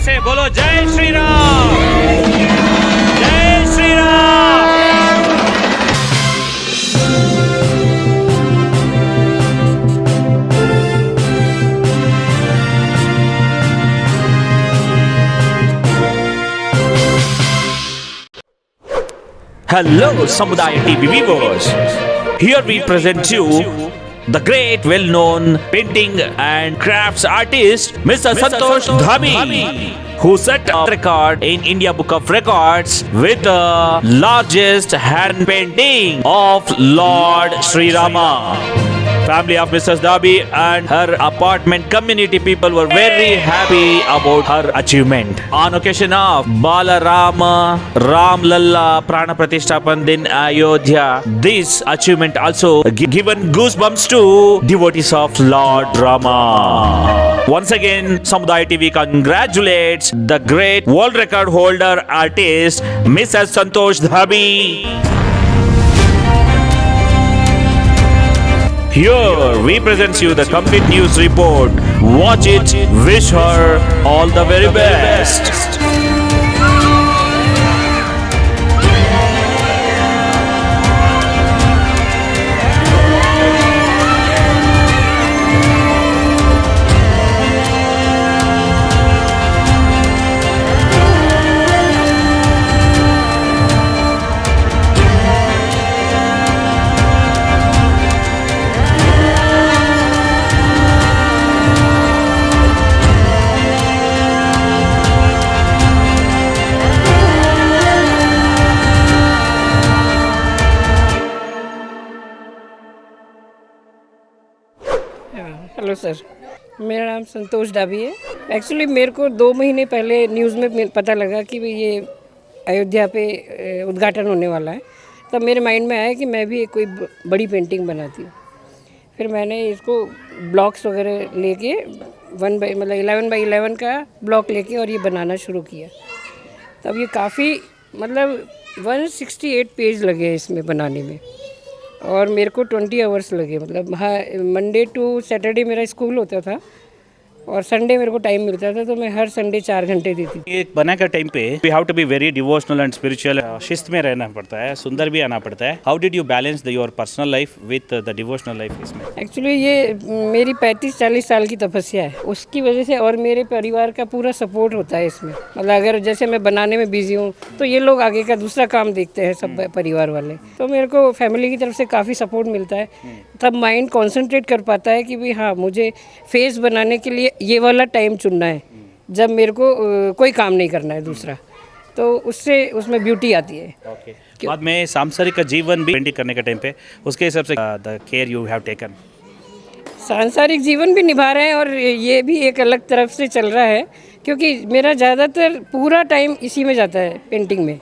से बोलो जय श्री राम, जय Shri Ram. Hello, Samudaya TV viewers. Here we present you the great, well-known painting and crafts artist, Mr. Santosh Dhabi, who set a record in India Book of Records with the largest hand painting of Lord Sri Rama. Family of Mrs. Dhabi and her apartment community people were very happy about her achievement. On occasion of Bala Rama Ram Lalla Prana Pratishtapan Din Ayodhya, this achievement also given goosebumps to devotees of Lord Rama. Once again, Samudaya TV congratulates the great world record holder artist Mrs. Santosh Dhabi. Here we present you the complete news report. Watch it, wish her all the very best. Hello sir, मेरा नाम संतोष डाबी है। Actually मेरे को 2 महीने पहले news में पता लगा कि भाई ये अयोध्या पे उद्घाटन होने वाला है। तब मेरे माइंड में आया कि मैं भी एक कोई बड़ी पेंटिंग बनाती हूँ। फिर मैंने इसको ब्लॉक्स वगैरह लेके 11x11 का ब्लॉक लेके और ये बनाना शुरू किया। तब ये काफ़ी 168 पेज लगे इसमें बनाने में और मेरे को 20 आवर्स लगे। मंडे टू सैटरडे मेरा स्कूल होता था और संडे मेरे को टाइम मिलता था, तो मैं हर संडे 4 घंटे देती थी। ये बनाने का टाइम पे we have to be very devotional and spiritual, शिस्त में रहना पड़ता है, सुंदर भी आना पड़ता है। How did you balance your personal life with the devotional life इसमें? एक्चुअली ये मेरी 35-40 साल की तपस्या है, उसकी वजह से और मेरे परिवार का पूरा सपोर्ट होता है इसमें। अगर जैसे मैं बनाने में बिजी हूँ तो ये लोग आगे का दूसरा काम देखते हैं, सब परिवार वाले। तो मेरे को फैमिली की तरफ से काफ़ी सपोर्ट मिलता है, तब माइंड कॉन्सेंट्रेट कर पाता है कि भाई हाँ, मुझे फेस बनाने के लिए ये वाला टाइम चुनना है जब मेरे को कोई काम नहीं करना है दूसरा, तो उसमें ब्यूटी आती है। बाद में सांसारिक का जीवन भी पेंटिंग करने के टाइम पे उसके हिसाब से the care you have taken. सांसारिक जीवन भी निभा रहे हैं और ये भी एक अलग तरफ से चल रहा है, क्योंकि मेरा ज़्यादातर पूरा टाइम इसी में जाता है पेंटिंग में।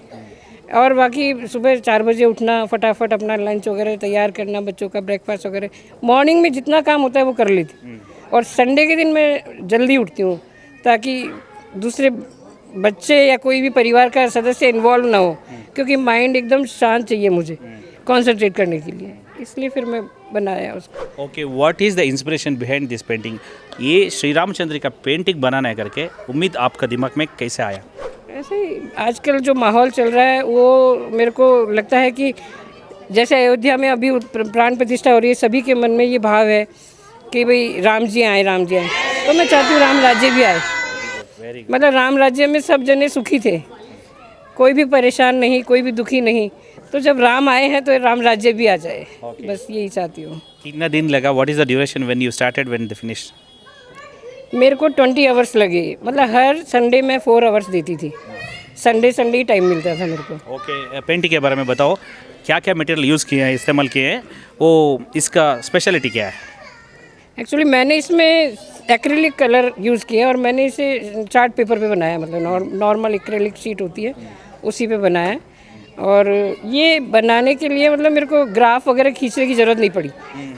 और बाकी सुबह 4 बजे उठना, फटाफट अपना लंच वगैरह तैयार करना, बच्चों का ब्रेकफास्ट वगैरह, मॉर्निंग में जितना काम होता है वो कर लेती। और संडे के दिन मैं जल्दी उठती हूँ ताकि दूसरे बच्चे या कोई भी परिवार का सदस्य इन्वॉल्व ना हो, क्योंकि माइंड एकदम शांत चाहिए मुझे कंसंट्रेट करने के लिए, इसलिए फिर मैं बनाया उसको। Okay, what is the inspiration behind this painting? ये श्री रामचंद्र का पेंटिंग बनाना है करके उम्मीद आपका दिमाग में कैसे आया? ऐसे ही आजकल जो माहौल चल रहा है वो मेरे को लगता है कि जैसे अयोध्या में अभी प्राण प्रतिष्ठा हो रही है, सभी के मन में ये भाव है कि भाई राम जी आए, तो मैं चाहती हूँ राम राज्य भी आए। राम राज्य में सब जने सुखी थे, कोई भी परेशान नहीं, कोई भी दुखी नहीं। तो जब राम आए हैं तो राम राज्य भी आ जाए, बस यही चाहती हूँ। कितना दिन लगा? What is the duration when you started, when the finish? मेरे को 20 आवर्स लगे। हर संडे में 4 आवर्स देती थी, संडे ही टाइम मिलता था मेरे को। ओके, पेंटिंग के बारे में बताओ, क्या क्या मटेरियल यूज़ किए हैं, इस्तेमाल किए हैं, वो इसका स्पेशलिटी क्या है? एक्चुअली मैंने इसमें एक्रेलिक कलर यूज़ किया और मैंने इसे चार्ट पेपर पे बनाया, नॉर्मल एक्रेलिक शीट होती है उसी पे बनाया। और ये बनाने के लिए मेरे को ग्राफ वगैरह खींचने की ज़रूरत नहीं पड़ी।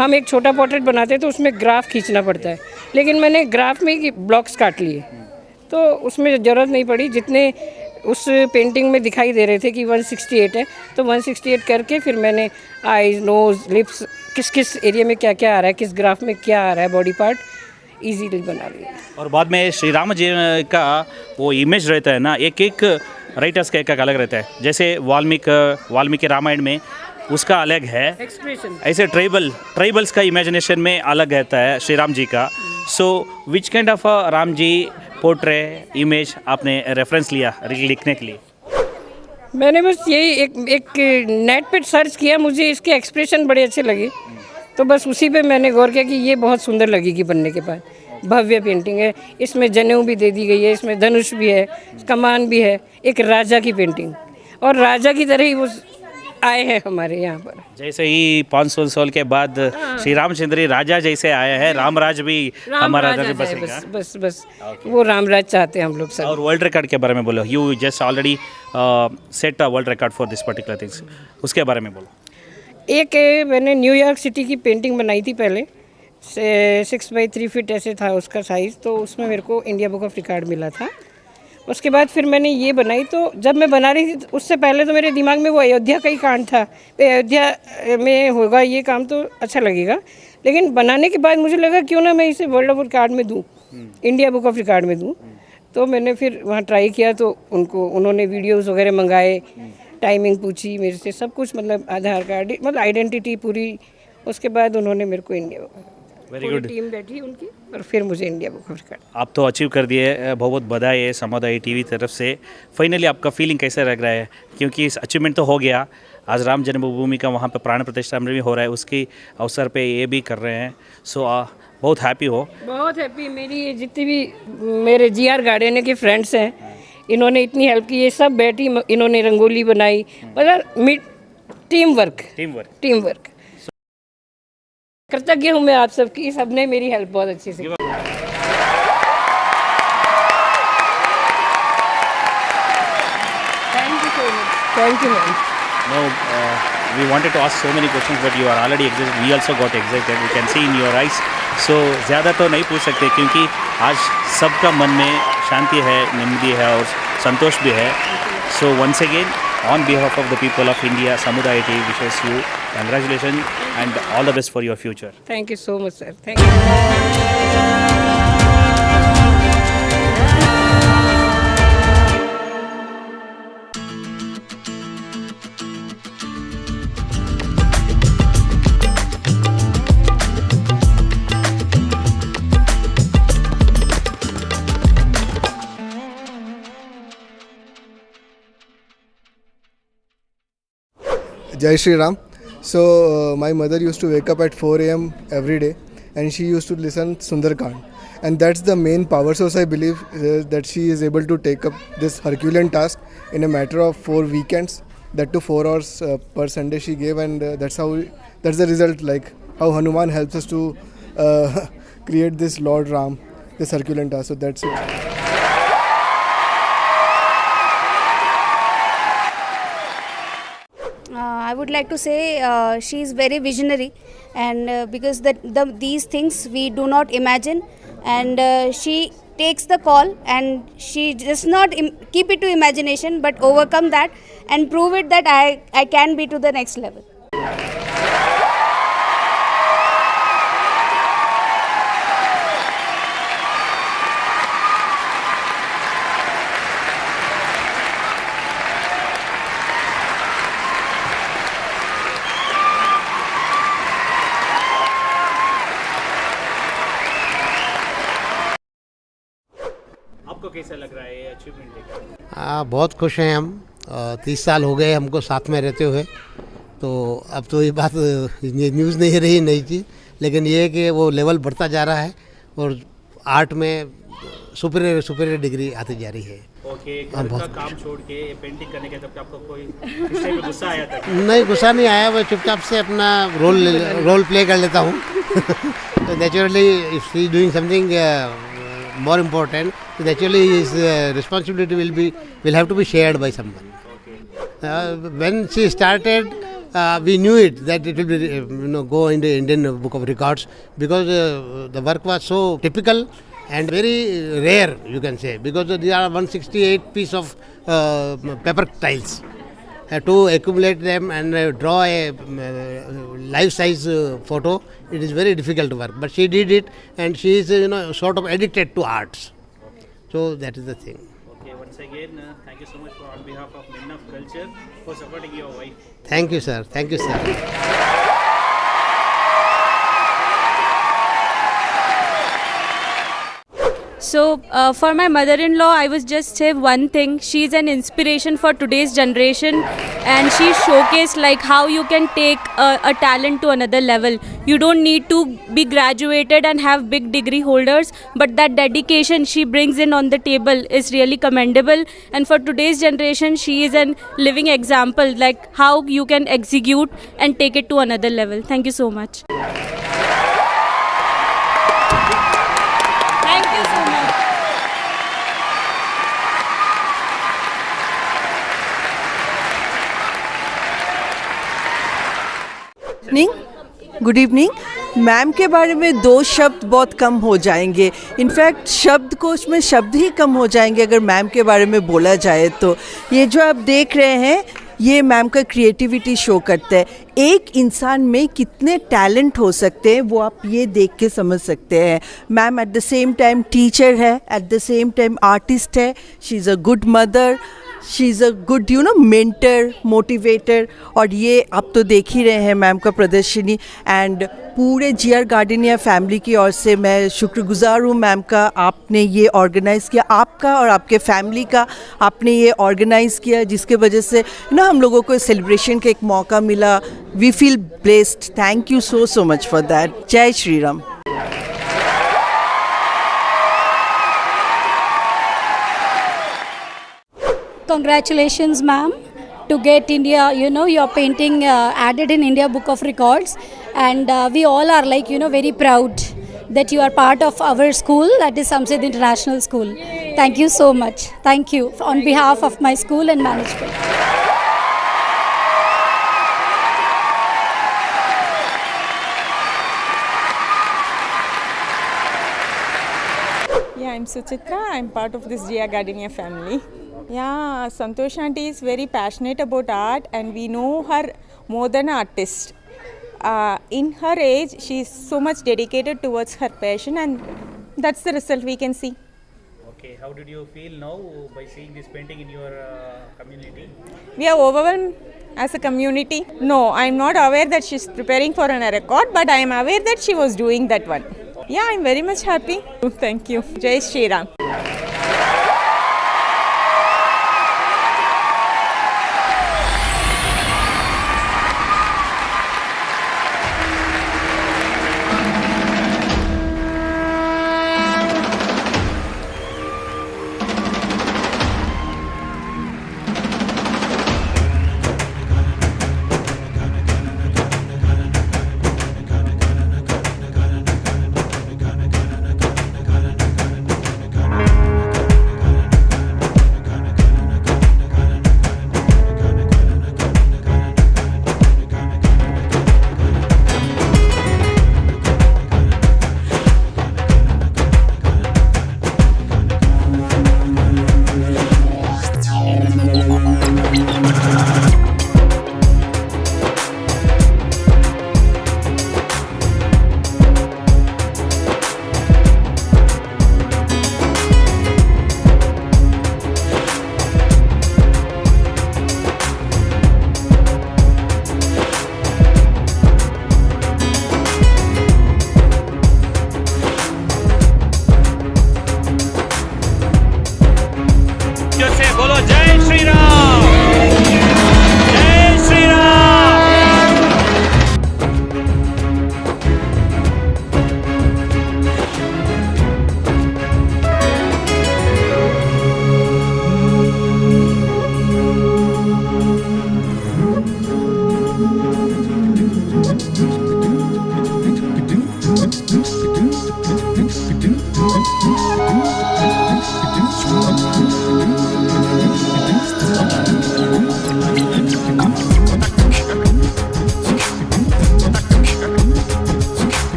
हम एक छोटा पोर्ट्रेट बनाते हैं तो उसमें ग्राफ खींचना पड़ता है, लेकिन मैंने ग्राफ में ही ब्लॉक्स काट लिए, तो उसमें ज़रूरत नहीं पड़ी। जितने उस पेंटिंग में दिखाई दे रहे थे कि 168 है, तो 168 करके फिर मैंने आईज, नोज़, लिप्स, किस किस एरिया में क्या क्या आ रहा है, किस ग्राफ में क्या आ रहा है, बॉडी पार्ट, इजीली बना लिया। और बाद में श्री राम जी का वो इमेज रहता है ना, एक एक राइटर्स का एक अलग रहता है। जैसे वाल्मीकि रामायण में उसका अलग है एक्सप्रेशन, ऐसे ट्राइबल्स का इमेजिनेशन में अलग रहता है श्री राम जी का। So which kind of Ram ji portray image आपने रेफरेंस लिया लिखने के लिए? मैंने बस यही एक नेट पे सर्च किया, मुझे इसके एक्सप्रेशन बड़े अच्छे लगे, तो बस उसी पे मैंने गौर किया कि ये बहुत सुंदर लगेगी बनने के बाद। भव्य पेंटिंग है, इसमें जनेऊ भी दे दी गई है, इसमें धनुष भी है, कमान भी है, एक राजा की पेंटिंग, और राजा की तरह ही वो आए हैं हमारे यहाँ पर। जैसे ही 500 साल के बाद श्री रामचंद्र राजा जैसे आए हैं, रामराज भी हमारा राजा इधर है, बसेगा। बस वो रामराज चाहते हैं हम लोग सब। और वर्ल्ड रिकॉर्ड के बारे में बोलो, you just already set a world record for this particular things, उसके बारे में बोलो। एक मैंने न्यूयॉर्क सिटी की पेंटिंग बनाई थी पहले, 6x3 फीट ऐसे था उसका साइज़, तो उसमें मेरे को इंडिया बुक ऑफ रिकॉर्ड मिला था। उसके बाद फिर मैंने ये बनाई, तो जब मैं बना रही थी उससे पहले तो मेरे दिमाग में वो अयोध्या का ही कांड था, अयोध्या में होगा ये काम तो अच्छा लगेगा, लेकिन बनाने के बाद मुझे लगा क्यों ना मैं इसे वर्ल्ड ऑफ रिकॉर्ड में दूँ, इंडिया बुक ऑफ रिकॉर्ड में दूँ। तो मैंने फिर वहाँ ट्राई किया, तो उन्होंने वीडियोस वगैरह मंगाए, टाइमिंग पूछी मेरे से, सब कुछ, मतलब आधार कार्ड, मतलब आइडेंटिटी पूरी। उसके बाद उन्होंने मेरे को इंडिया वेरी गुड टीम बैठी उनकी, और फिर मुझे इंडिया बुक ऑफ रिकॉर्ड। आप तो अचीव कर दिए, बहुत बहुत बधाई है समुदाय टीवी तरफ से। फाइनली आपका फीलिंग कैसे लग रहा है, क्योंकि इस अचीवमेंट तो हो गया, आज राम जन्मभूमि का वहाँ पे प्राण प्रतिष्ठा भी हो रहा है, उसके अवसर पे ये भी कर रहे हैं। सो बहुत हैप्पी हो? बहुत हैप्पी। मेरी जितनी भी मेरे GR गार्डन के फ्रेंड्स हैं, इन्होंने इतनी हेल्प की, ये सब बैठी, इन्होंने रंगोली बनाई, मतलब टीम वर्क। कृतज्ञ हूँ मैं आप सबकी, सबने मेरी हेल्प बहुत अच्छे से की। Thank you ma'am. No, we wanted to ask so many questions, but you are already excited. We also got excited. We can see in your eyes. So ज़्यादा तो नहीं पूछ सकते, क्योंकि आज सबका मन में शांति है, निम्ति है और संतोष भी है। So once again, on behalf of the people of India, Samudaya TV wishes you congratulations and all the best for your future. Thank you so much, sir. Thank you. Jai Shri Ram. So my mother used to wake up at 4 a.m. every day, and she used to listen Sundarkand, and that's the main power source I believe that she is able to take up this Herculean task in a matter of 4 weekends, that to 4 hours per Sunday she gave, and that's the result, like how Hanuman helps us to create this Lord Ram, this Herculean task. So that's it. I would like to say she is very visionary, and because these things we do not imagine, and she takes the call and she does not keep it to imagination but overcome that and prove it that I can be to the next level. आपको कैसा लग रहा है ये achievement देखकर? बहुत खुश हैं हम। 30 साल हो गए हमको साथ में रहते हुए, तो अब तो ये बात न्यूज़ नहीं रही नई चीज़, लेकिन ये है कि वो लेवल बढ़ता जा रहा है और आर्ट में सुपीरियर डिग्री आती जा रही है। ओके, घर का काम छोड़ के पेंटिंग करने के तब आपको कोई इससे भी गुस्सा आया था? नहीं, गुस्सा नहीं आया, मैं चुपचाप से अपना रोल प्ले कर लेता हूँ। तो naturally if he doing something more important, so naturally his responsibility will have to be shared by someone. When she started, we knew it that it will be go in the Indian Book of Records, because the work was so typical and very rare, you can say, because there are 168 piece of paper tiles, have to accumulate them and draw a life-size photo. It is very difficult work, but she did it, and she is sort of addicted to arts. So that is the thing. Okay, once again, thank you so much for on behalf of Men of Culture for supporting your wife. Thank you, sir. Thank you, sir. So for my mother-in-law, I was just say one thing. She's an inspiration for today's generation, and she showcased like how you can take a talent to another level. You don't need to be graduated and have big degree holders, but that dedication she brings in on the table is really commendable. And for today's generation, she is a living example, like how you can execute and take it to another level. Thank you so much. Thank you so much. Good evening ma'am के बारे में दो शब्द बहुत कम हो जाएंगे. In fact शब्दकोश में शब्द ही कम हो जाएंगे अगर मैम के बारे में बोला जाए तो. ये जो आप देख रहे हैं ये मैम का क्रिएटिविटी शो करता है. एक इंसान में कितने टैलेंट हो सकते हैं वो आप ये देख के समझ सकते हैं. Ma'am at the same time teacher है, at the same time artist है. She is a good mother, she is a good mentor, motivator. और ये आप तो देख ही रहे हैं मैम का प्रदर्शनी. एंड पूरे जीआर गार्डनिया फैमिली की ओर से मैं शुक्रगुजार हूँ मैम का. आपने ये ऑर्गेनाइज़ किया, आपका और आपके फैमिली का आपने ये ऑर्गेनाइज़ किया, जिसके वजह से हम लोगों को सेलिब्रेशन का एक मौका मिला. We feel blessed. Thank you so much for that. जय Shri Ram. Congratulations, ma'am, to get India, your painting added in India Book of Records, and we all are very proud that you are part of our school, that is Samsid International School. Thank you so much. Thank you on behalf of my school and management. Yeah, I'm Suchitra. I'm part of this Gia Gardenia family. Yeah, Santosh aunty is very passionate about art, and we know her more than an artist. In her age, she is so much dedicated towards her passion, and that's the result we can see. Okay, how did you feel now by seeing this painting in your community? We are overwhelmed as a community. No, I'm not aware that she's preparing for a record, but I am aware that she was doing that one. Yeah, I'm very much happy. Thank you. Jai Shri Ram.